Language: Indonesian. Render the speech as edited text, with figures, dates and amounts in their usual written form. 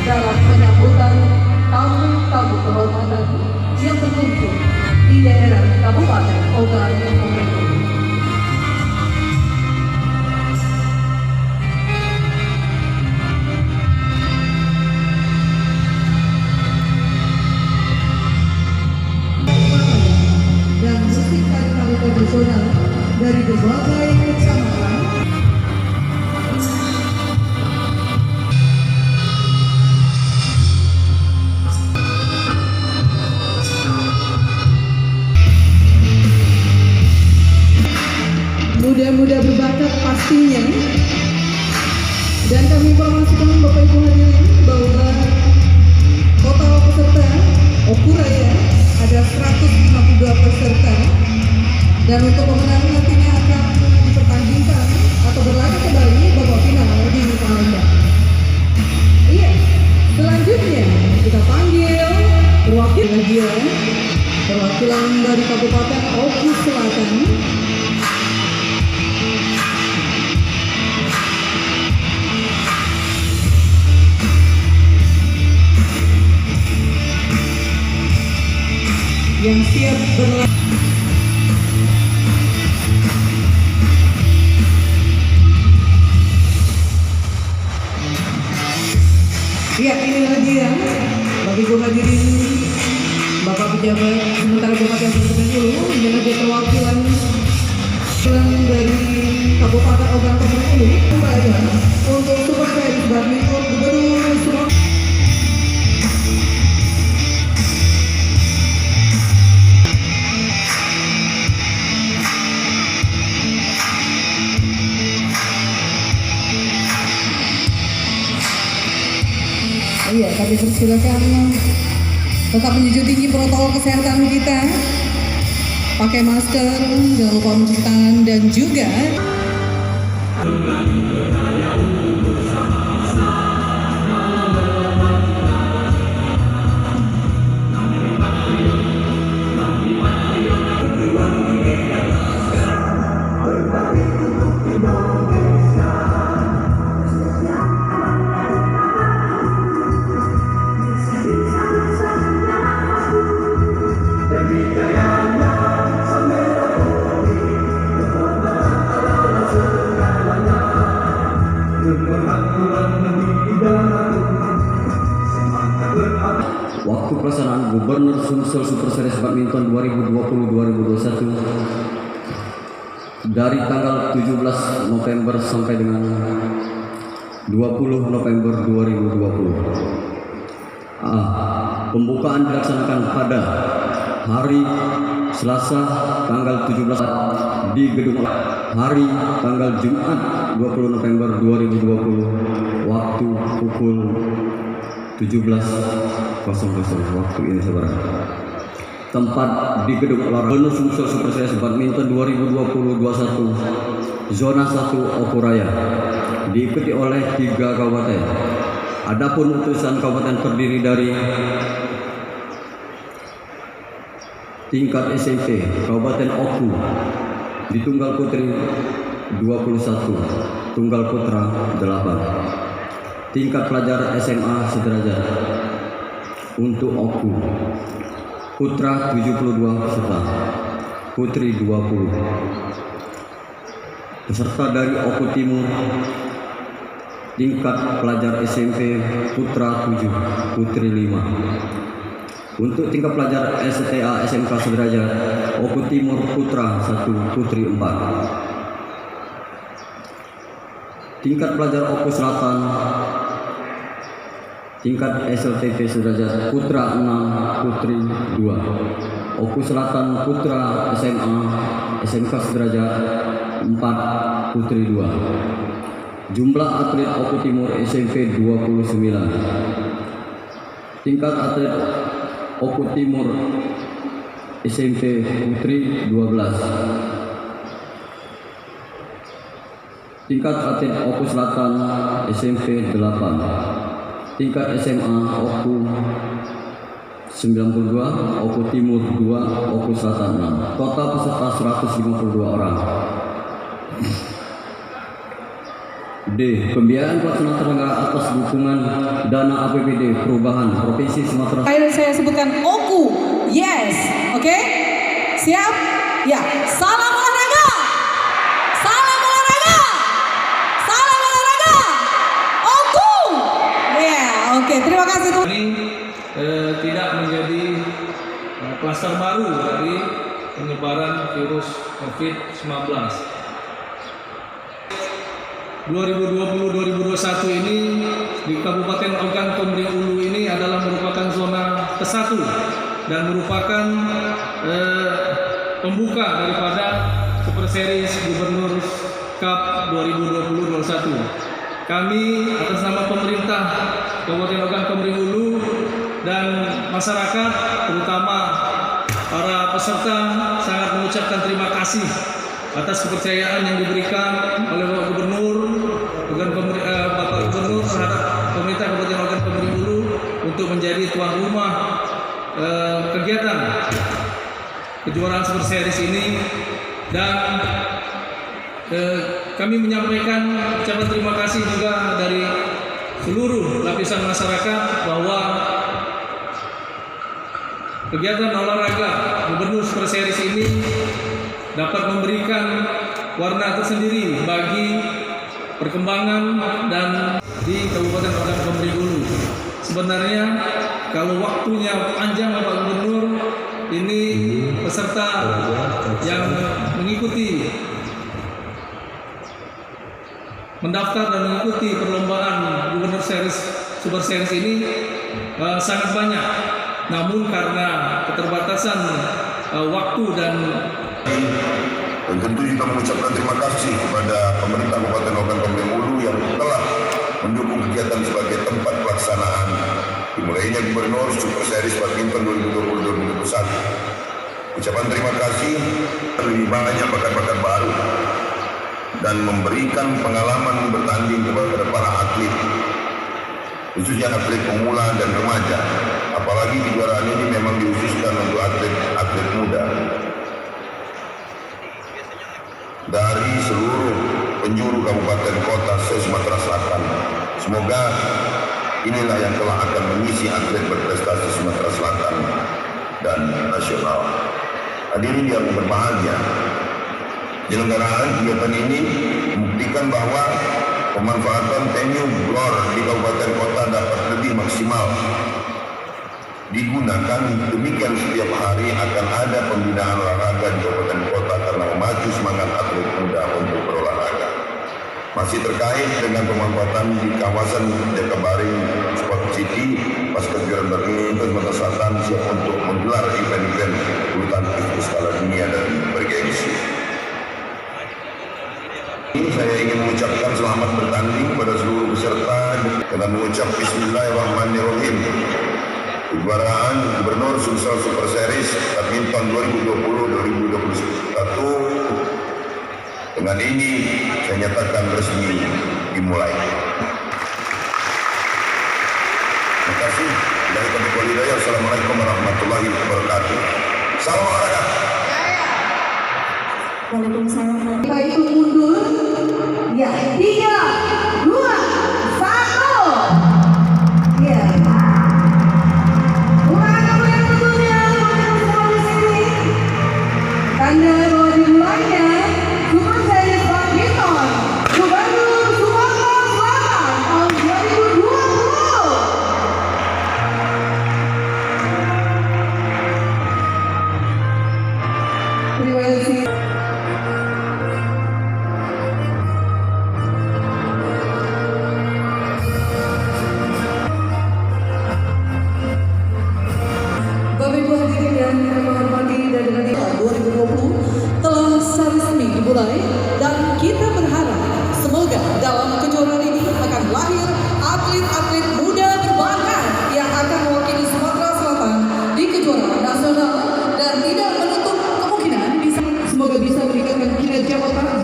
dalam penyambutan tamu-tamu kehormatan yang berkunjung di daerah Kabupaten Ogan Komering. Dan musik tari tradisional dari berbagai kecamatan. Muda-muda berbakat pastinya. Dan kami informasikan Bapak Ibu hadirin bahwa total peserta Okuraya ada 152 peserta, dan untuk pemenang nantinya akan dipertandingkan atau berlaga kembali babak final di Palembang. Iya, selanjutnya kita panggil perwakilan dari Kabupaten Oku Selatan. Yang siap berlaga. Ya, inilah dia bagi Ibu hadirin, Bapak pejabat, sementara Bapak yang terdahulu adalah dia perwakilan dari Kabupaten Ogan Komering untuk Super Series Badminton Gubernur Sumatera. Iya, kami persilakan tetap menjunjung tinggi protokol kesehatan kita, pakai masker, jangan lupa mencuci tangan, dan juga waktu pelaksanaan Gubernur Sumsel Super Series Badminton 2020-2021 dari tanggal 17 November sampai dengan 20 November 2020. Pembukaan dilaksanakan pada hari Selasa tanggal 17 di Gedung hari tanggal Jumat 20 November 2020 waktu pukul 17.00 waktu Indonesia Barat. Tempat di Gedung Olahraga Sumsel Super Series Badminton 2020-21 Zona 1 Okuraya, diikuti oleh 3 kabupaten. Adapun utusan kabupaten terdiri dari tingkat SMP Kabupaten Oku di tunggal putri 21, tunggal putra 8. Tingkat pelajar SMA sederajat untuk Oku putra 72 peserta, putri 20. Peserta dari Oku Timur tingkat pelajar SMP putra 7, putri 5. Untuk tingkat pelajar STA SMK sederajat Oku Timur putra 1, putri 4. Tingkat pelajar Oku Selatan tingkat SLTP sederajat putra 6, putri 2. Oku Selatan putra SMA SMK sederajat 4, putri 2. Jumlah atlet Oku Timur SMP 29. Tingkat atlet Oku Timur SMP putri 12. Tingkat atlet Oku Selatan SMP 8. Tingkat SMA Oku 92, Oku Timur 2, Oku Selatan 6. Total peserta 152 orang. D. Pembiayaan pelaksana tenaga atas dukungan dana APBD Perubahan Provinsi Sumatera. Saya sebutkan OKU. Yes. Oke? Siap? Ya. Salam olahraga. Salam olahraga. Salam olahraga. OKU. Ya, oke. Terima kasih tuh. Ini tidak menjadi klaster baru dari penyebaran virus COVID-19. 2020-2021 ini di Kabupaten Ogan Komering Ulu ini adalah merupakan zona ke-1 dan merupakan pembuka daripada Super Series Gubernur Cup 2020-2021. Kami atas nama pemerintah Kabupaten Ogan Komering Ulu dan masyarakat, terutama para peserta, sangat mengucapkan terima kasih atas kepercayaan yang diberikan oleh Bapak Gubernur terhadap pemerintah Kabupaten Ogan Komering Ulu untuk menjadi tuan rumah kegiatan kejuaraan Super Series ini, dan kami menyampaikan ucapan terima kasih juga dari seluruh lapisan masyarakat bahwa kegiatan olahraga Gubernur Super Series ini dapat memberikan warna tersendiri bagi perkembangan dan di Kabupaten Ogan Komering Ulu. Sebenarnya kalau waktunya panjang Bapak Gubernur, ini peserta yang mengikuti mendaftar dan mengikuti perlombaan Gubernur Series Super Series ini sangat banyak. Namun karena keterbatasan waktu dan tentu juga mengucapkan terima kasih kepada pemerintah Kabupaten Ogan Komering Ulu yang telah mendukung kegiatan sebagai tempat pelaksanaan dimulainya Gubernur Super Series Badminton 2020-2021. Ucapan terima kasih lebih banyak bakat-bakat baru dan memberikan pengalaman bertanding kepada para atlet, khususnya atlet pemula dan remaja. Apalagi kejuaraan ini memang dikhususkan untuk atlet muda dari seluruh penjuru kabupaten kota se-Sumatera Selatan. Semoga inilah yang telah akan mengisi atlet berprestasi Sumatera Selatan dan nasional. Hadirin yang berbahagia, penyelenggaraan kegiatan ini membuktikan bahwa pemanfaatan venue GLOR di kabupaten kota dapat lebih maksimal digunakan. Demikian setiap hari akan ada pembinaan olahraga di kabupaten kota karena memacu semangat atlet muda untuk berolahraga. Masih terkait dengan pemanfaatan di kawasan Jakabaring Sport City, pasca kejuaraan badminton Sumatera Selatan siap untuk menggelar event-event bulu tangkis berskala dunia dan bergengsi. Saya ingin mengucapkan selamat bertanding kepada seluruh peserta dengan mengucap Bismillahirrahmanirrahim. Kejuaraan Gubernur Sumsel Super Series Badminton 2020-2021 dengan ini saya nyatakan resmi dimulai. Terima kasih. Dari kami Walidaya. Assalamualaikum warahmatullahi wabarakatuh. Salam olahraga. Waalaikumsalam. Kita itu mundur. Ya, 3, 2, 1. Ya. Tanda bahwa dimulainya Super Series Badminton Gubernur Sumatera Selatan tahun 2020. Terima kasih. Bapak Ibu hadirin yang kami hormati, dan nanti 2020 telah resmi dimulai, dan kita berharap semoga dalam kejuaraan ini akan lahir atlet-atlet muda berbakat yang akan mewakili Sumatera Selatan di kejuaraan nasional, dan tidak menutup kemungkinan semoga bisa meningkatkan kinerja kota